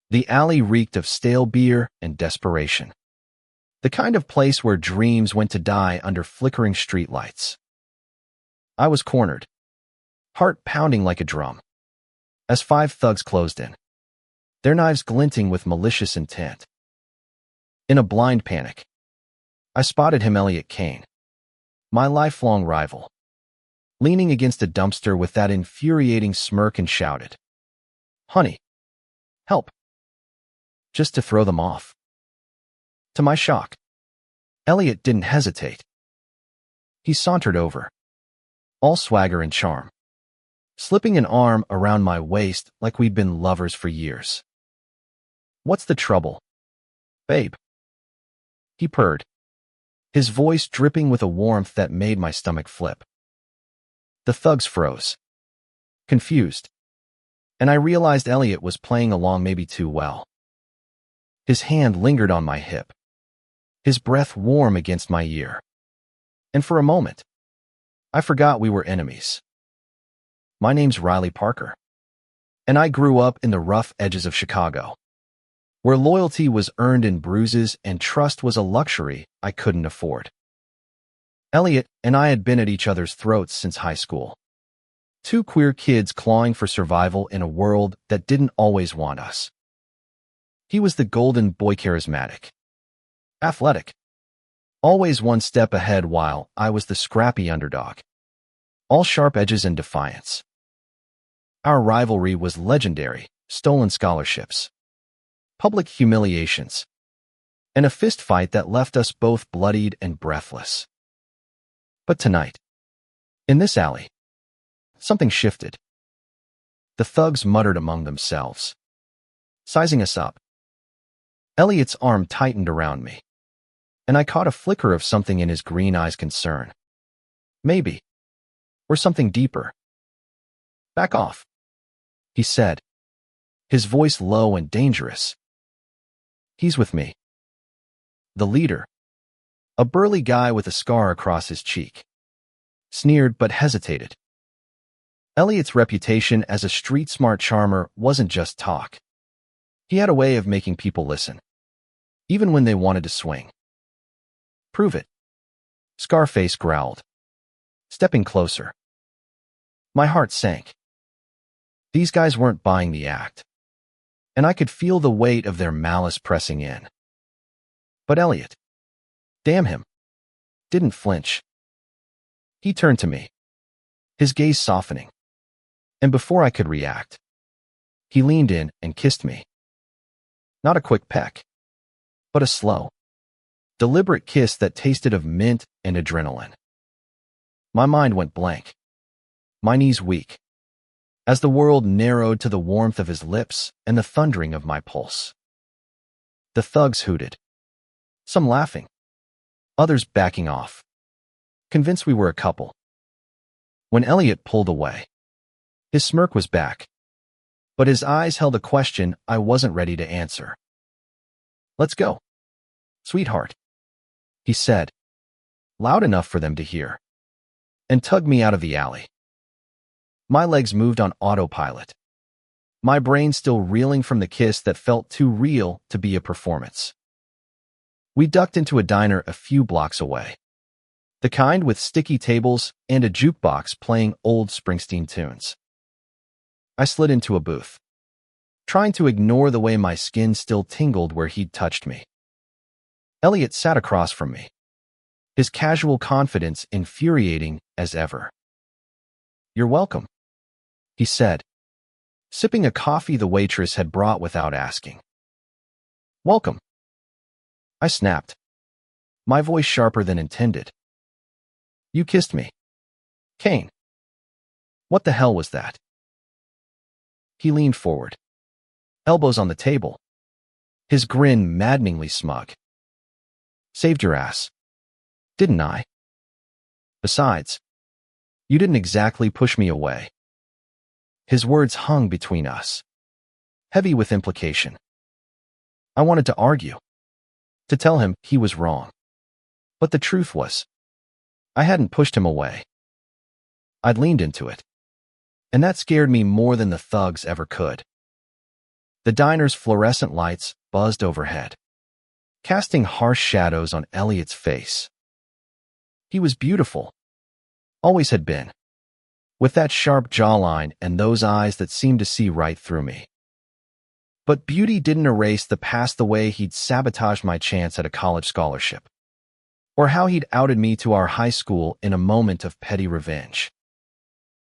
The alley reeked of stale beer and desperation. The kind of place where dreams went to die under flickering streetlights. I was cornered, heart pounding like a drum, as 5 thugs closed in, their knives glinting with malicious intent. In a blind panic, I spotted him, Elliot Kane, my lifelong rival, leaning against a dumpster with that infuriating smirk, and shouted, "Honey, help!" just to throw them off. To my shock, Elliot didn't hesitate. He sauntered over, all swagger and charm, slipping an arm around my waist like we'd been lovers for years. "What's the trouble, babe?" he purred, his voice dripping with a warmth that made my stomach flip. The thugs froze, confused, and I realized Elliot was playing along maybe too well. His hand lingered on my hip, his breath warm against my ear, and for a moment, I forgot we were enemies. "My name's Riley Parker, and I grew up in the rough edges of Chicago, where loyalty was earned in bruises and trust was a luxury I couldn't afford." Elliot and I had been at each other's throats since high school. 2 queer kids clawing for survival in a world that didn't always want us. He was the golden boy, charismatic, athletic, always one step ahead, while I was the scrappy underdog, all sharp edges and defiance. Our rivalry was legendary: stolen scholarships, public humiliations, and a fist fight that left us both bloodied and breathless. But tonight, in this alley, something shifted. The thugs muttered among themselves, sizing us up. Elliot's arm tightened around me, and I caught a flicker of something in his green eyes: concern. Maybe. Or something deeper. "Back off," he said, his voice low and dangerous. "He's with me." The leader, a burly guy with a scar across his cheek, sneered but hesitated. Elliot's reputation as a street-smart charmer wasn't just talk. He had a way of making people listen, even when they wanted to swing. "Prove it," Scarface growled, stepping closer. My heart sank. These guys weren't buying the act, and I could feel the weight of their malice pressing in. But Elliot, damn him, didn't flinch. He turned to me, his gaze softening, and before I could react, he leaned in and kissed me. Not a quick peck, but a slow, deliberate kiss that tasted of mint and adrenaline. My mind went blank, my knees weak, as the world narrowed to the warmth of his lips and the thundering of my pulse. The thugs hooted, some laughing, others backing off, convinced we were a couple. When Elliot pulled away, his smirk was back, but his eyes held a question I wasn't ready to answer. "Let's go, sweetheart," he said, loud enough for them to hear, and tugged me out of the alley. My legs moved on autopilot, my brain still reeling from the kiss that felt too real to be a performance. We ducked into a diner a few blocks away, the kind with sticky tables and a jukebox playing old Springsteen tunes. I slid into a booth, trying to ignore the way my skin still tingled where he'd touched me. Elliot sat across from me, his casual confidence infuriating as ever. "You're welcome," he said, sipping a coffee the waitress had brought without asking. "Welcome," I snapped, my voice sharper than intended. "You kissed me, Kane. What the hell was that?" He leaned forward, elbows on the table, his grin maddeningly smug. "Saved your ass, didn't I? Besides, you didn't exactly push me away." His words hung between us, heavy with implication. I wanted to argue, to tell him he was wrong. But the truth was, I hadn't pushed him away. I'd leaned into it, and that scared me more than the thugs ever could. The diner's fluorescent lights buzzed overhead, casting harsh shadows on Elliot's face. He was beautiful, always had been, with that sharp jawline and those eyes that seemed to see right through me. But beauty didn't erase the past the way he'd sabotaged my chance at a college scholarship, or how he'd outed me to our high school in a moment of petty revenge.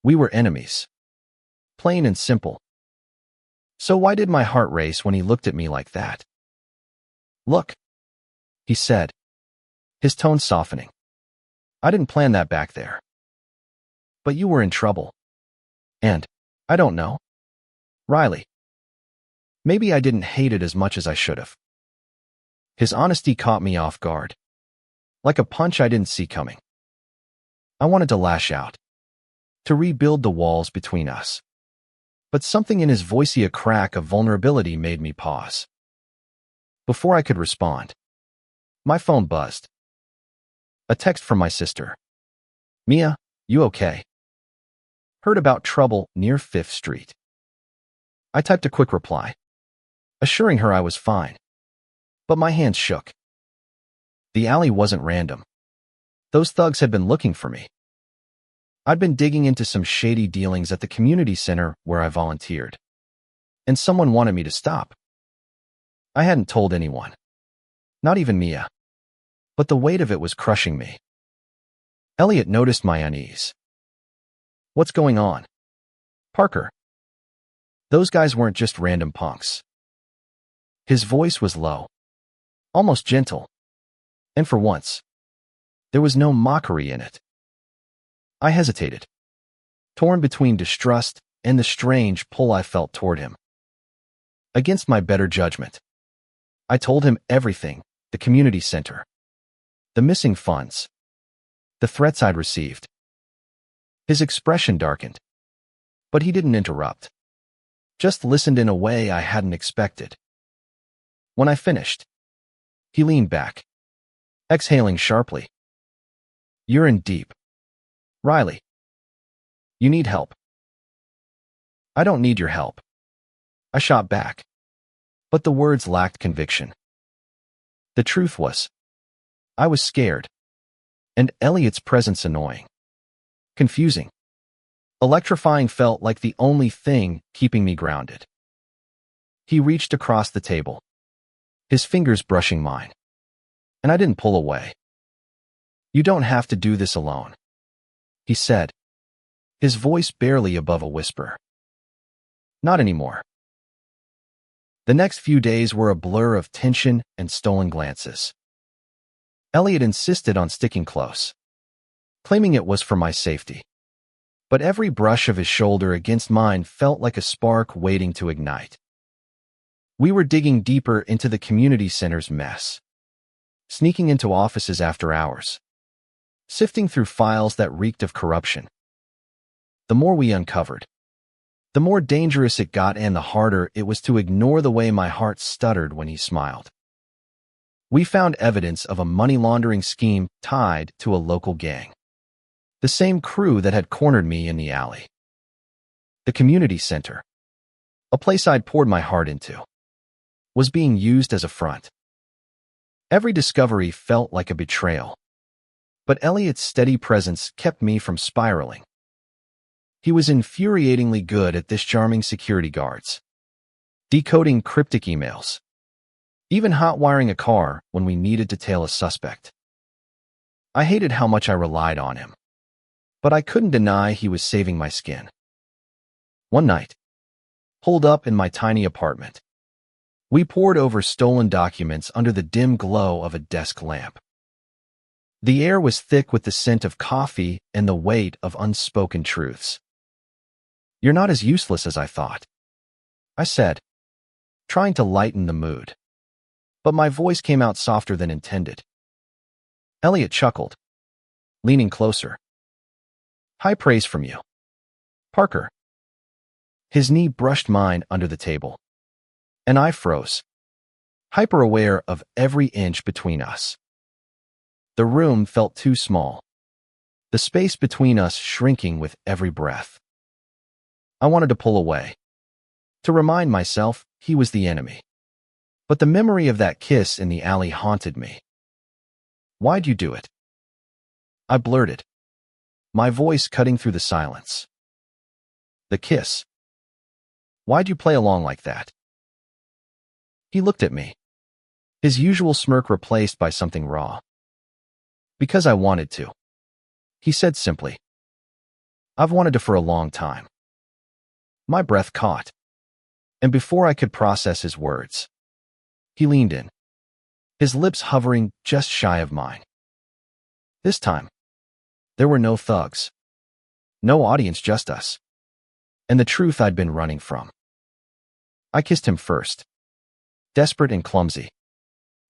We were enemies, plain and simple. So why did my heart race when he looked at me like that? "Look," he said, his tone softening. "I didn't plan that back there. But you were in trouble. And, I don't know, Riley. Maybe I didn't hate it as much as I should have." His honesty caught me off guard, like a punch I didn't see coming. I wanted to lash out, to rebuild the walls between us. But something in his voicey a crack of vulnerability made me pause. Before I could respond, my phone buzzed. A text from my sister. "Mia, you okay? Heard about trouble near 5th Street. I typed a quick reply, assuring her I was fine, but my hands shook. The alley wasn't random. Those thugs had been looking for me. I'd been digging into some shady dealings at the community center where I volunteered, and someone wanted me to stop. I hadn't told anyone, not even Mia, but the weight of it was crushing me. Elliot noticed my unease. "What's going on, Parker? Those guys weren't just random punks." His voice was low, almost gentle, and for once, there was no mockery in it. I hesitated, torn between distrust and the strange pull I felt toward him. Against my better judgment, I told him everything: the community center, the missing funds, the threats I'd received. His expression darkened, but he didn't interrupt, just listened in a way I hadn't expected. When I finished, he leaned back, exhaling sharply. "You're in deep, Riley. You need help." "I don't need your help," I shot back, but the words lacked conviction. The truth was, I was scared, and Elliot's presence annoying, confusing, electrifying felt like the only thing keeping me grounded. He reached across the table, his fingers brushing mine, and I didn't pull away. "You don't have to do this alone," he said, his voice barely above a whisper. "Not anymore." The next few days were a blur of tension and stolen glances. Elliot insisted on sticking close, claiming it was for my safety. But every brush of his shoulder against mine felt like a spark waiting to ignite. We were digging deeper into the community center's mess, sneaking into offices after hours, sifting through files that reeked of corruption. The more we uncovered, the more dangerous it got, and the harder it was to ignore the way my heart stuttered when he smiled. We found evidence of a money laundering scheme tied to a local gang, the same crew that had cornered me in the alley. The community center, a place I'd poured my heart into, was being used as a front. Every discovery felt like a betrayal, but Elliot's steady presence kept me from spiraling. He was infuriatingly good at disarming security guards, decoding cryptic emails, even hot-wiring a car when we needed to tail a suspect. I hated how much I relied on him, but I couldn't deny he was saving my skin. One night, holed up in my tiny apartment, we pored over stolen documents under the dim glow of a desk lamp. The air was thick with the scent of coffee and the weight of unspoken truths. "You're not as useless as I thought," I said, trying to lighten the mood. But my voice came out softer than intended. Elliot chuckled, leaning closer. "High praise from you, Parker." His knee brushed mine under the table, and I froze, hyper-aware of every inch between us. The room felt too small, the space between us shrinking with every breath. I wanted to pull away, to remind myself he was the enemy. But the memory of that kiss in the alley haunted me. "Why'd you do it?" I blurted, my voice cutting through the silence. "The kiss. Why'd you play along like that?" He looked at me, his usual smirk replaced by something raw. "Because I wanted to," he said simply. "I've wanted to for a long time." My breath caught, and before I could process his words, he leaned in, his lips hovering just shy of mine. This time, there were no thugs, no audience, just us, and the truth I'd been running from. I kissed him first, desperate and clumsy,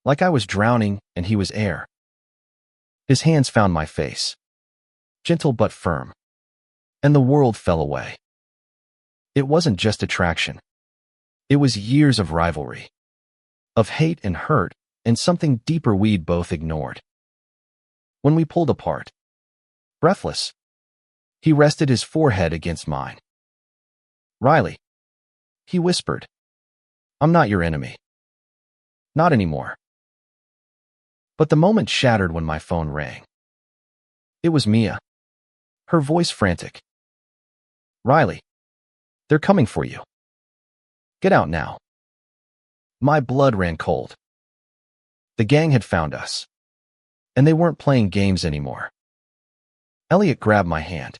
like I was drowning and he was air. His hands found my face, gentle but firm, and the world fell away. It wasn't just attraction. It was years of rivalry, of hate and hurt, and something deeper we'd both ignored. When we pulled apart, breathless, he rested his forehead against mine. "Riley," he whispered, "I'm not your enemy. Not anymore." But the moment shattered when my phone rang. It was Mia, her voice frantic. "Riley, they're coming for you. Get out now." My blood ran cold. The gang had found us, and they weren't playing games anymore. Elliot grabbed my hand,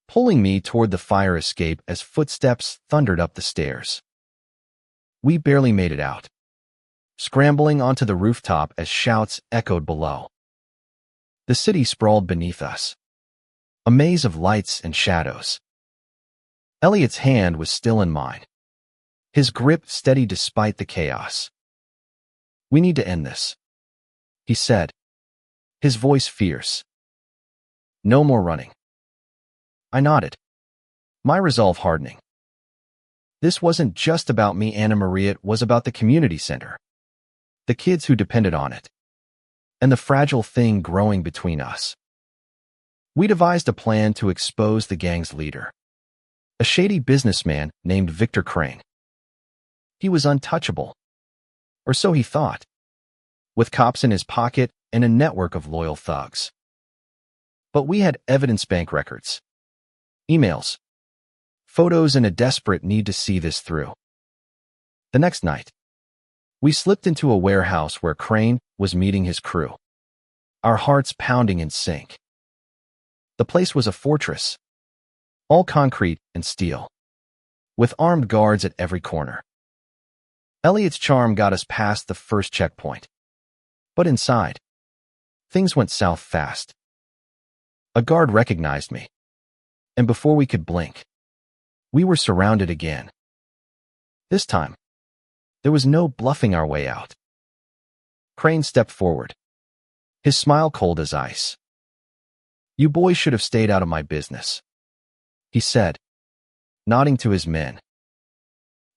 pulling me toward the fire escape as footsteps thundered up the stairs. We barely made it out, scrambling onto the rooftop as shouts echoed below. The city sprawled beneath us, a maze of lights and shadows. Elliot's hand was still in mine, his grip steady despite the chaos. "We need to end this," he said, his voice fierce. "No more running." I nodded, my resolve hardening. This wasn't just about me, Anna Maria, it was about the community center, the kids who depended on it, and the fragile thing growing between us. We devised a plan to expose the gang's leader, a shady businessman named Victor Crane. He was untouchable, or so he thought, with cops in his pocket and a network of loyal thugs. But we had evidence, bank records, emails, photos, and a desperate need to see this through. The next night, we slipped into a warehouse where Crane was meeting his crew, our hearts pounding in sync. The place was a fortress, all concrete and steel, with armed guards at every corner. Elliot's charm got us past the first checkpoint, but inside, things went south fast. A guard recognized me, and before we could blink, we were surrounded again. This time, there was no bluffing our way out. Crane stepped forward, his smile cold as ice. "You boys should have stayed out of my business," he said, nodding to his men.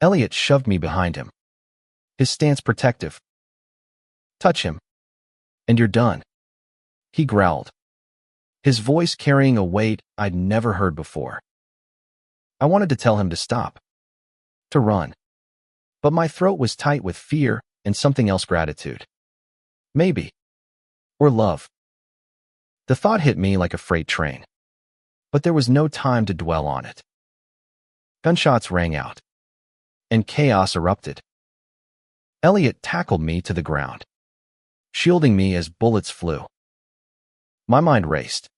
Elliot shoved me behind him, his stance protective. "Touch him, and you're done," he growled, his voice carrying a weight I'd never heard before. I wanted to tell him to stop, to run, but my throat was tight with fear and something else, gratitude. Maybe. Or love. The thought hit me like a freight train, but there was no time to dwell on it. Gunshots rang out, and chaos erupted. Elliot tackled me to the ground, shielding me as bullets flew. My mind raced,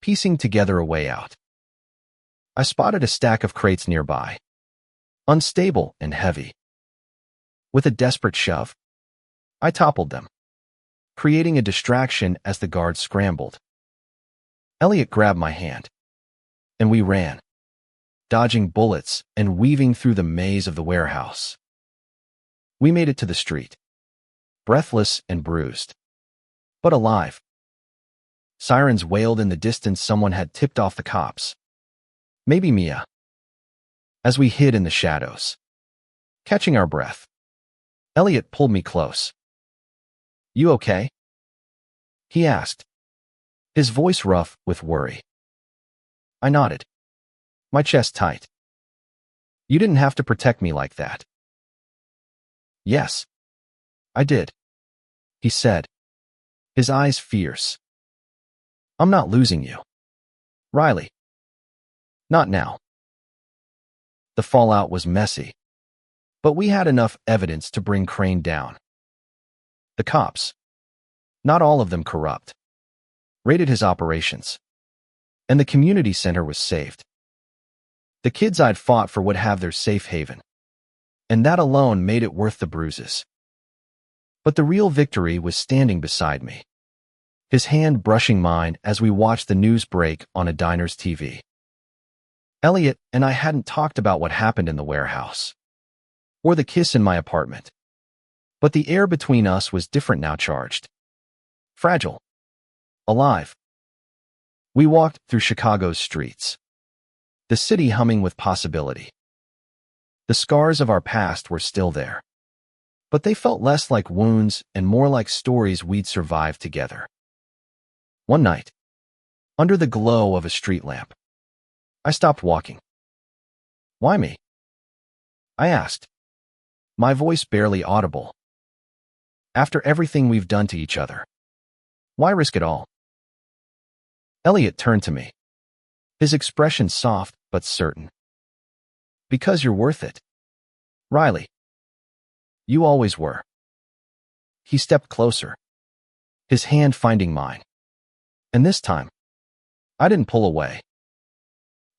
piecing together a way out. I spotted a stack of crates nearby, unstable and heavy. With a desperate shove, I toppled them, creating a distraction as the guards scrambled. Elliot grabbed my hand, and we ran, dodging bullets and weaving through the maze of the warehouse. We made it to the street, breathless and bruised, but alive. Sirens wailed in the distance. Someone had tipped off the cops. Maybe Mia. As we hid in the shadows, catching our breath, Elliot pulled me close. "You okay?" he asked, his voice rough with worry. I nodded, my chest tight. "You didn't have to protect me like that," Yes, I did, he said, his eyes fierce. I'm not losing you. Riley. Not now. The fallout was messy, but we had enough evidence to bring Crane down. The cops, not all of them corrupt, raided his operations, and the community center was saved. The kids I'd fought for would have their safe haven, and that alone made it worth the bruises. But the real victory was standing beside me, his hand brushing mine as we watched the news break on a diner's TV. Elliot and I hadn't talked about what happened in the warehouse, or the kiss in my apartment, but the air between us was different now, charged. Fragile. Alive. We walked through Chicago's streets, the city humming with possibility. The scars of our past were still there, but they felt less like wounds and more like stories we'd survived together. One night, under the glow of a street lamp, I stopped walking. Why me? I asked, my voice barely audible. After everything we've done to each other, why risk it all? Elliot turned to me, his expression soft but certain. Because you're worth it. Riley. You always were. He stepped closer, his hand finding mine. And this time, I didn't pull away.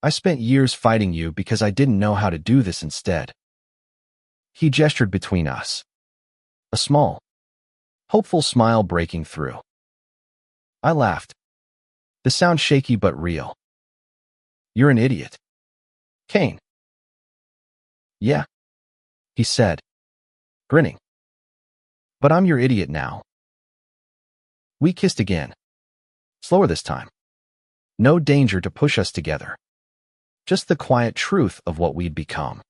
I spent years fighting you because I didn't know how to do this instead. He gestured between us, a small, hopeful smile breaking through. I laughed, the sound shaky but real. You're an idiot. Kane. Yeah, he said, grinning. But I'm your idiot now. We kissed again, slower this time. No danger to push us together. Just the quiet truth of what we'd become.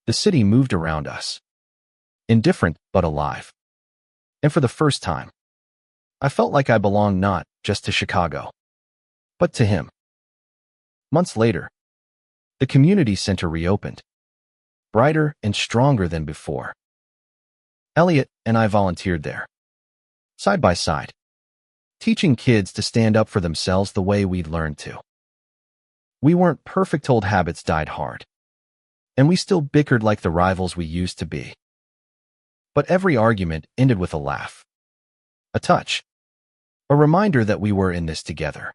The city moved around us, indifferent but alive. And for the first time, I felt like I belonged not just to Chicago, but to him. Months later, the community center reopened, brighter and stronger than before. Elliot and I volunteered there, side by side, teaching kids to stand up for themselves the way we'd learned to. We weren't perfect, old habits died hard, and we still bickered like the rivals we used to be. But every argument ended with a laugh, a touch, a reminder that we were in this together.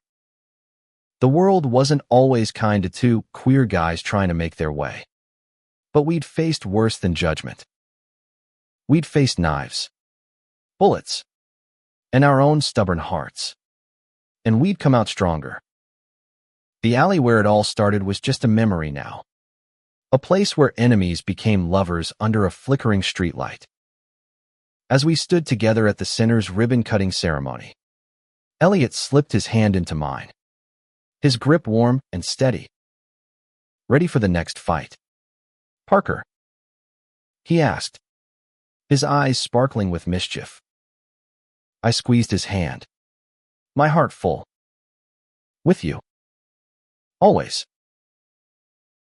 The world wasn't always kind to two queer guys trying to make their way, but we'd faced worse than judgment. We'd faced knives, bullets, and our own stubborn hearts, and we'd come out stronger. The alley where it all started was just a memory now, a place where enemies became lovers under a flickering streetlight. As we stood together at the center's ribbon-cutting ceremony, Elliot slipped his hand into mine, his grip warm and steady. Ready for the next fight? Parker? He asked, his eyes sparkling with mischief. I squeezed his hand, my heart full. With you. Always.